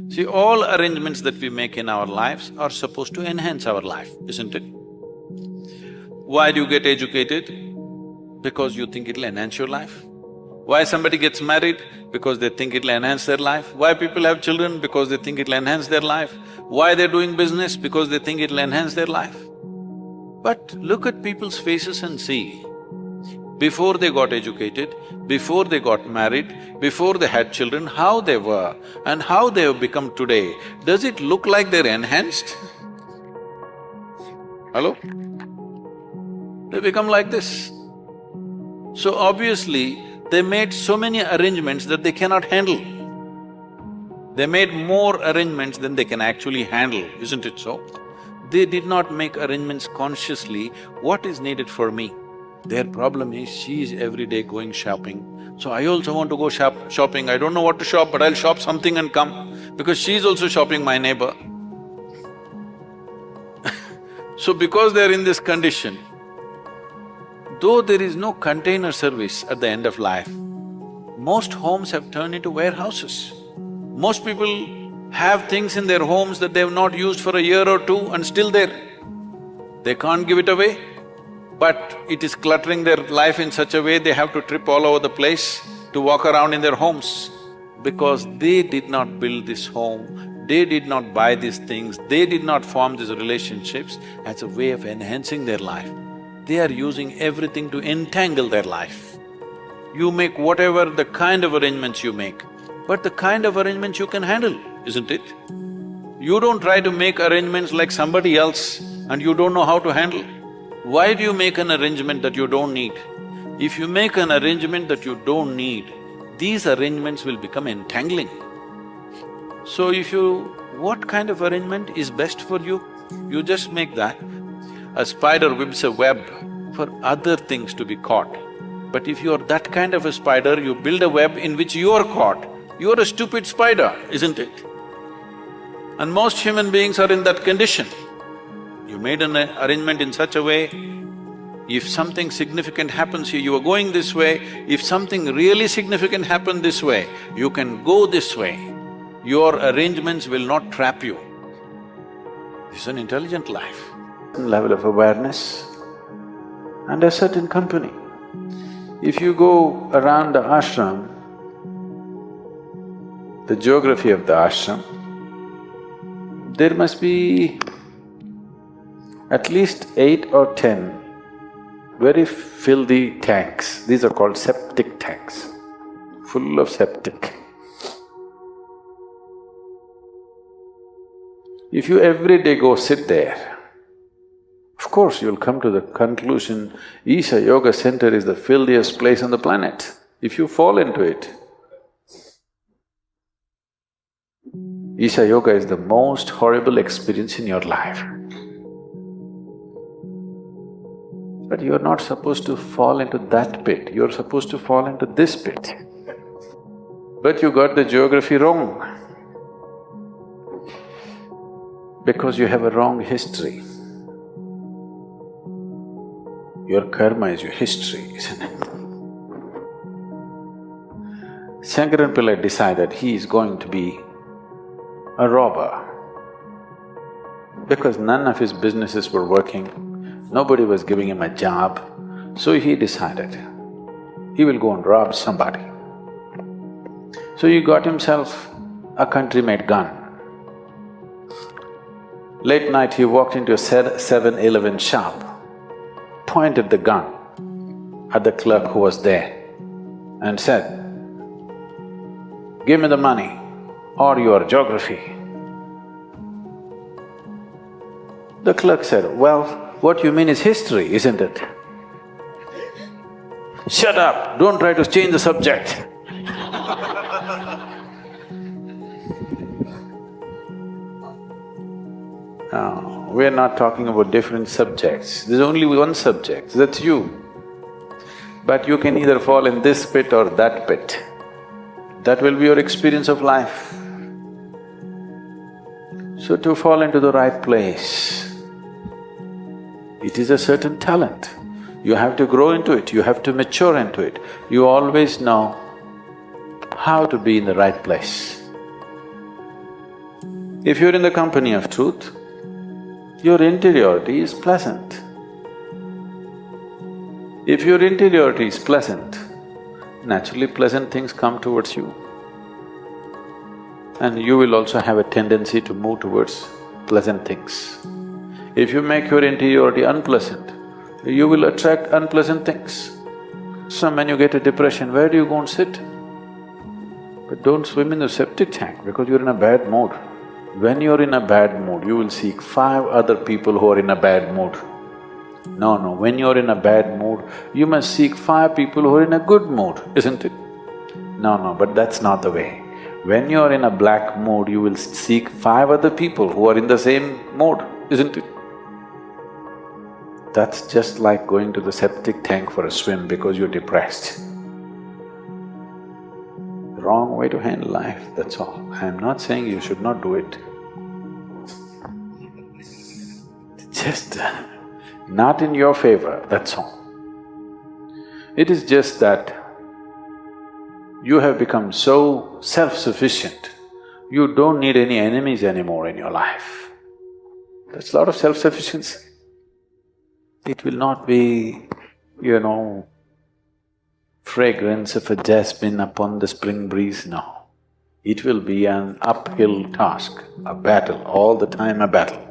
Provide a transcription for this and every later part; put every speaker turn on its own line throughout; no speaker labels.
See, all arrangements that we make in our lives are supposed to enhance our life, isn't it? Why do you get educated? Because you think it'll enhance your life. Why somebody gets married? Because they think it'll enhance their life. Why people have children? Because they think it'll enhance their life. Why they're doing business? Because they think it'll enhance their life. But look at people's faces and see, before they got educated, before they got married, before they had children, how they were and how they have become today. Does it look like they're enhanced? Hello? They become like this. So obviously, they made so many arrangements that they cannot handle. They made more arrangements than they can actually handle, isn't it so? They did not make arrangements consciously, what is needed for me? Their problem is, she is every day going shopping, so I also want to go shopping. I don't know what to shop, but I'll shop something and come, because she's also shopping, my neighbor. So because they're in this condition, though there is no container service at the end of life, most homes have turned into warehouses. Most people have things in their homes that they have not used for a year or two and still there. They can't give it away, but it is cluttering their life in such a way they have to trip all over the place to walk around in their homes. Because they did not build this home, they did not buy these things, they did not form these relationships as a way of enhancing their life. They are using everything to entangle their life. You make whatever the kind of arrangements you make, but the kind of arrangements you can handle, isn't it? You don't try to make arrangements like somebody else and you don't know how to handle. Why do you make an arrangement that you don't need? If you make an arrangement that you don't need, these arrangements will become entangling. So if you… what kind of arrangement is best for you? You just make that. A spider weaves a web for other things to be caught. But if you're that kind of a spider, you build a web in which you're caught, you're a stupid spider, isn't it? And most human beings are in that condition. You made an arrangement in such a way, if something significant happens here, you are going this way, if something really significant happened this way, you can go this way. Your arrangements will not trap you. It's an intelligent life. Level of awareness and a certain company. If you go around the ashram, the geography of the ashram, there must be at least 8 or 10 very filthy tanks. These are called septic tanks, full of septic. If you every day go sit there, of course you'll come to the conclusion, Isha Yoga Center is the filthiest place on the planet. If you fall into it, Isha Yoga is the most horrible experience in your life. But you're not supposed to fall into that pit, you're supposed to fall into this pit. But you got the geography wrong, because you have a wrong history. Your karma is your history, isn't it? Shankaran Pillai decided he is going to be a robber. Because none of his businesses were working, nobody was giving him a job, so he decided he will go and rob somebody. So he got himself a country-made gun. Late night he walked into a 7-Eleven shop, pointed the gun at the clerk who was there and said, "Give me the money or your geography." The clerk said, "Well, what you mean is history, isn't it?" "Shut up, don't try to change the subject." No, we're not talking about different subjects, there's only one subject, that's you. But you can either fall in this pit or that pit. That will be your experience of life. So to fall into the right place, it is a certain talent. You have to grow into it, you have to mature into it. You always know how to be in the right place. If you're in the company of truth, your interiority is pleasant. If your interiority is pleasant, naturally pleasant things come towards you. And you will also have a tendency to move towards pleasant things. If you make your interiority unpleasant, you will attract unpleasant things. So when you get a depression, where do you go and sit? But don't swim in the septic tank because you're in a bad mood. When you're in a bad mood, you will seek 5 other people who are in a bad mood. No, when you're in a bad mood, you must seek 5 people who are in a good mood, isn't it? No, but that's not the way. When you're in a black mood, you will seek 5 other people who are in the same mood, isn't it? That's just like going to the septic tank for a swim because you're depressed. Wrong way to handle life, that's all. I'm not saying you should not do it. Just not in your favor, that's all. It is just that you have become so self-sufficient, you don't need any enemies anymore in your life. That's a lot of self-sufficiency. It will not be, fragrance of a jasmine upon the spring breeze, no. It will be an uphill task, a battle, all the time a battle.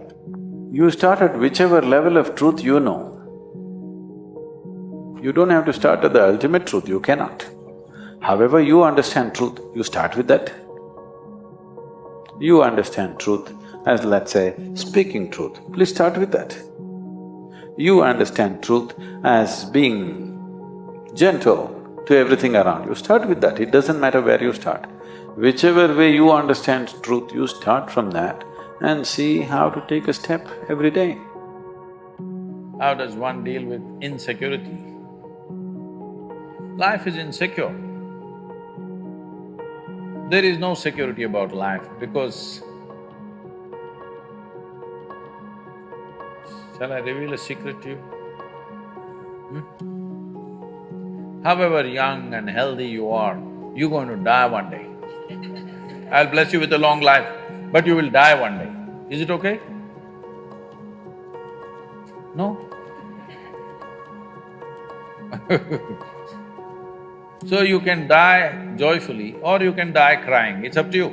You start at whichever level of truth you know. You don't have to start at the ultimate truth, you cannot. However you understand truth, you start with that. You understand truth as, let's say, speaking truth, please start with that. You understand truth as being gentle to everything around you, start with that, it doesn't matter where you start. Whichever way you understand truth, you start from that and see how to take a step every day.
How does one deal with insecurity? Life is insecure. There is no security about life because… Shall I reveal a secret to you? However young and healthy you are, you're going to die one day. I'll bless you with a long life, but you will die one day. Is it okay? No? So you can die joyfully or you can die crying, it's up to you.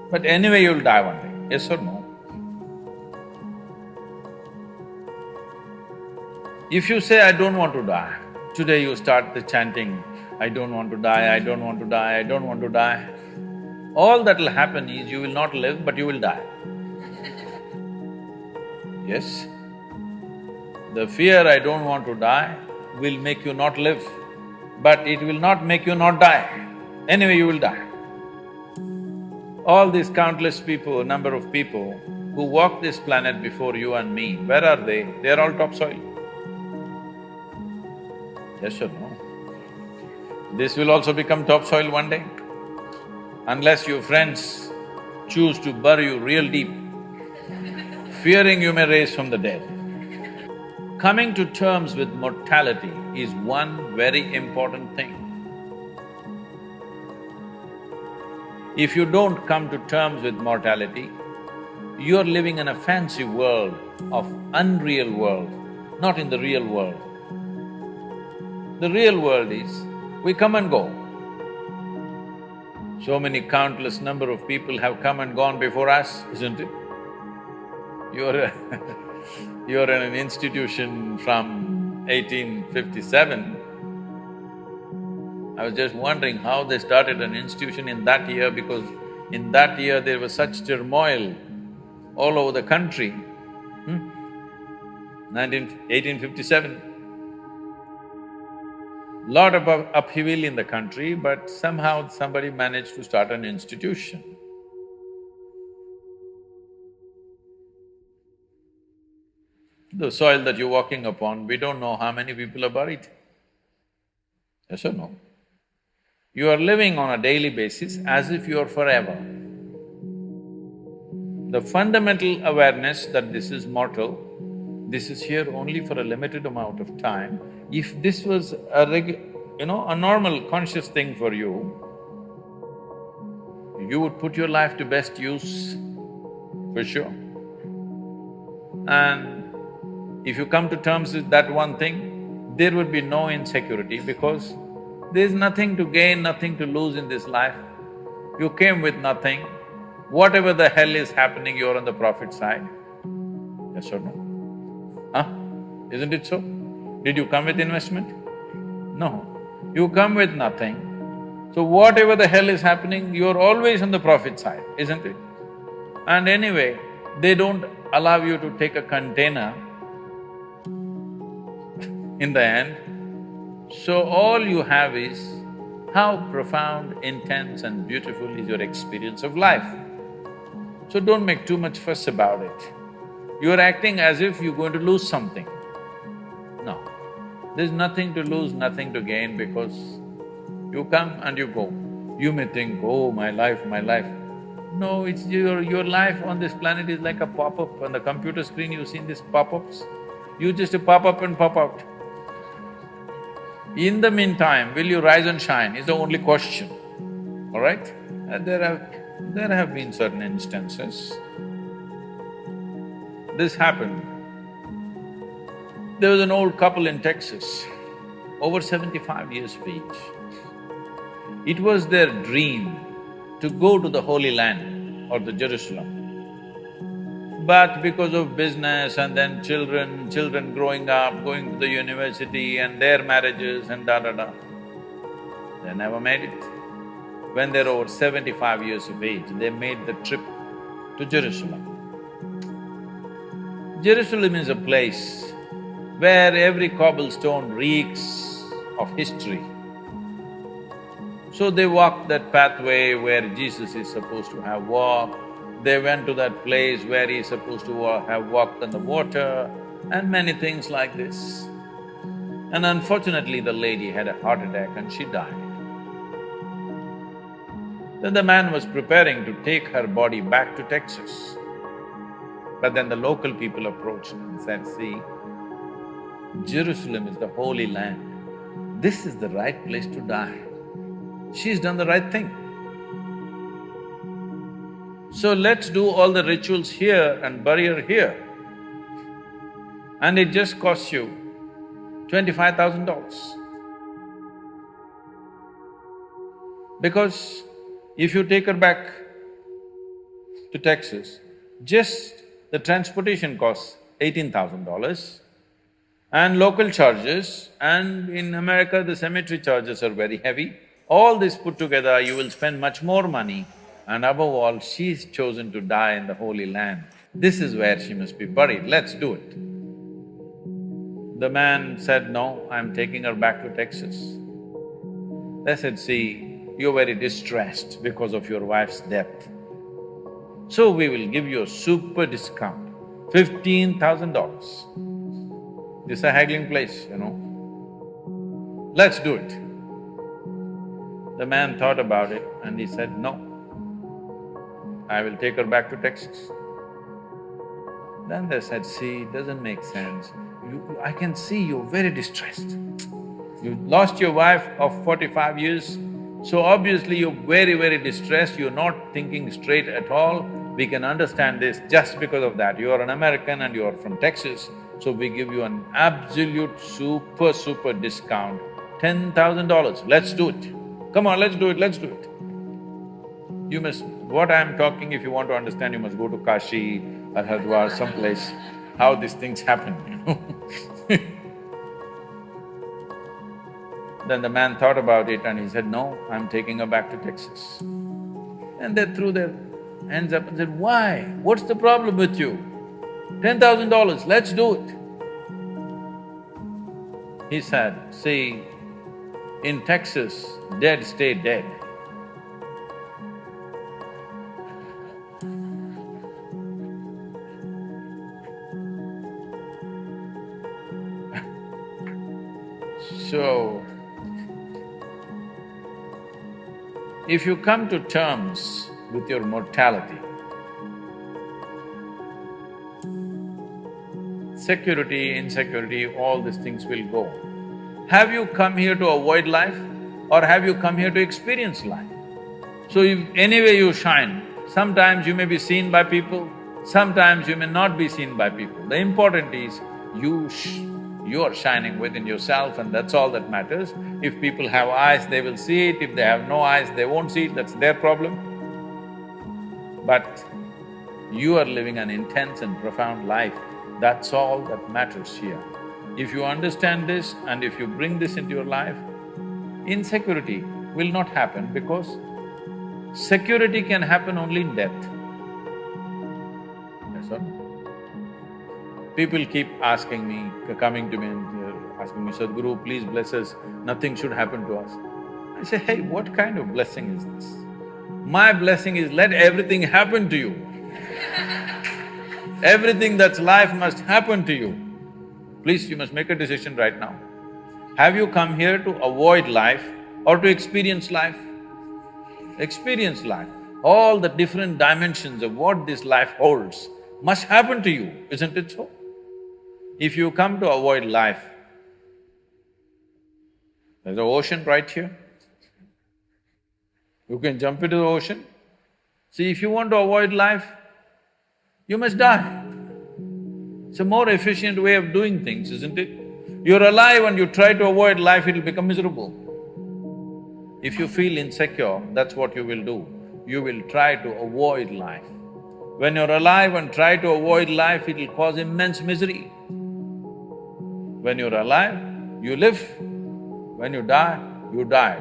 But anyway you'll die one day, yes or no? If you say, I don't want to die, today you start the chanting, I don't want to die, I don't want to die, I don't want to die. All that'll happen is you will not live, but you will die. Yes? The fear, I don't want to die, will make you not live, but it will not make you not die. Anyway, you will die. All these countless people, number of people who walk this planet before you and me, where are they? They are all topsoil. Yes or no? This will also become topsoil one day. Unless your friends choose to bury you real deep, fearing you may raise from the dead. Coming to terms with mortality is one very important thing. If you don't come to terms with mortality, you're living in a fancy world of unreal world, not in the real world. The real world is, we come and go. So many countless number of people have come and gone before us, isn't it? You're in an institution from 1857. I was just wondering how they started an institution in that year because in that year there was such turmoil all over the country. 1857. Lot of upheaval in the country, but somehow somebody managed to start an institution. The soil that you're walking upon, we don't know how many people are buried. Yes or no? You are living on a daily basis as if you are forever. The fundamental awareness that this is mortal, this is here only for a limited amount of time. If this was a a normal conscious thing for you, you would put your life to best use, for sure. And if you come to terms with that one thing, there would be no insecurity because there's nothing to gain, nothing to lose in this life. You came with nothing. Whatever the hell is happening, you're on the profit side. Yes or no? Huh? Isn't it so? Did you come with investment? No. You come with nothing. So whatever the hell is happening, you're always on the profit side, isn't it? And anyway, they don't allow you to take a container in the end. So all you have is how profound, intense and beautiful is your experience of life. So don't make too much fuss about it. You're acting as if you're going to lose something. No, there's nothing to lose, nothing to gain because you come and you go. You may think, oh, my life, my life. No, it's your life on this planet is like a pop-up. On the computer screen, you've seen these pop-ups? You just pop up and pop out. In the meantime, will you rise and shine is the only question, all right? There have been certain instances. This happened. There was an old couple in Texas, over 75 years of age. It was their dream to go to the Holy Land or the Jerusalem. But because of business and then children growing up, going to the university and their marriages and da-da-da, they never made it. When they're over 75 years of age, they made the trip to Jerusalem. Jerusalem is a place where every cobblestone reeks of history. So they walked that pathway where Jesus is supposed to have walked. They went to that place where he's supposed to have walked on the water and many things like this. And unfortunately, the lady had a heart attack and she died. Then the man was preparing to take her body back to Texas. But then the local people approached him and said, see, Jerusalem is the Holy Land. This is the right place to die. She's done the right thing. So let's do all the rituals here and bury her here. And it just costs you $25,000. Because if you take her back to Texas, just the transportation costs $18,000 and local charges, and in America the cemetery charges are very heavy. All this put together, you will spend much more money, and above all, she's chosen to die in the Holy Land. This is where she must be buried, let's do it. The man said, no, I'm taking her back to Texas. They said, see, you're very distressed because of your wife's death. So we will give you a super discount, $15,000. This is a haggling place, you know. Let's do it. The man thought about it and he said, no, I will take her back to Texas. Then they said, see, it doesn't make sense. I can see you're very distressed. You lost your wife of 45 years, so obviously you're very, very distressed, you're not thinking straight at all. We can understand this just because of that. You are an American and you are from Texas, so we give you an absolute super discount, $10,000. Let's do it. Come on, let's do it, let's do it. You must… what I'm talking, if you want to understand, you must go to Kashi or Hardwar, someplace, how these things happen, you know. Then the man thought about it and he said, no, I'm taking her back to Texas. And they threw their hands up and said, why? What's the problem with you? $10,000, let's do it. He said, see, in Texas, dead stay dead. So, if you come to terms with your mortality, security, insecurity, all these things will go. Have you come here to avoid life or have you come here to experience life? So if anyway you shine, sometimes you may be seen by people, sometimes you may not be seen by people. The important is you are shining within yourself and that's all that matters. If people have eyes, they will see it. If they have no eyes, they won't see it, that's their problem. But you are living an intense and profound life. That's all that matters here. If you understand this and if you bring this into your life, insecurity will not happen because security can happen only in death. Yes or no? People keep asking me, coming to me and asking me, Sadhguru, please bless us, nothing should happen to us. I say, hey, what kind of blessing is this? My blessing is let everything happen to you. Everything that's life must happen to you. Please, you must make a decision right now. Have you come here to avoid life or to experience life? Experience life. All the different dimensions of what this life holds must happen to you, isn't it so? If you come to avoid life, there's an ocean right here. You can jump into the ocean. See, if you want to avoid life, you must die. It's a more efficient way of doing things, isn't it? You're alive and you try to avoid life, it'll become miserable. If you feel insecure, that's what you will do. You will try to avoid life. When you're alive and try to avoid life, it'll cause immense misery. When you're alive, you live. When you die,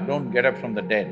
don't get up from the dead.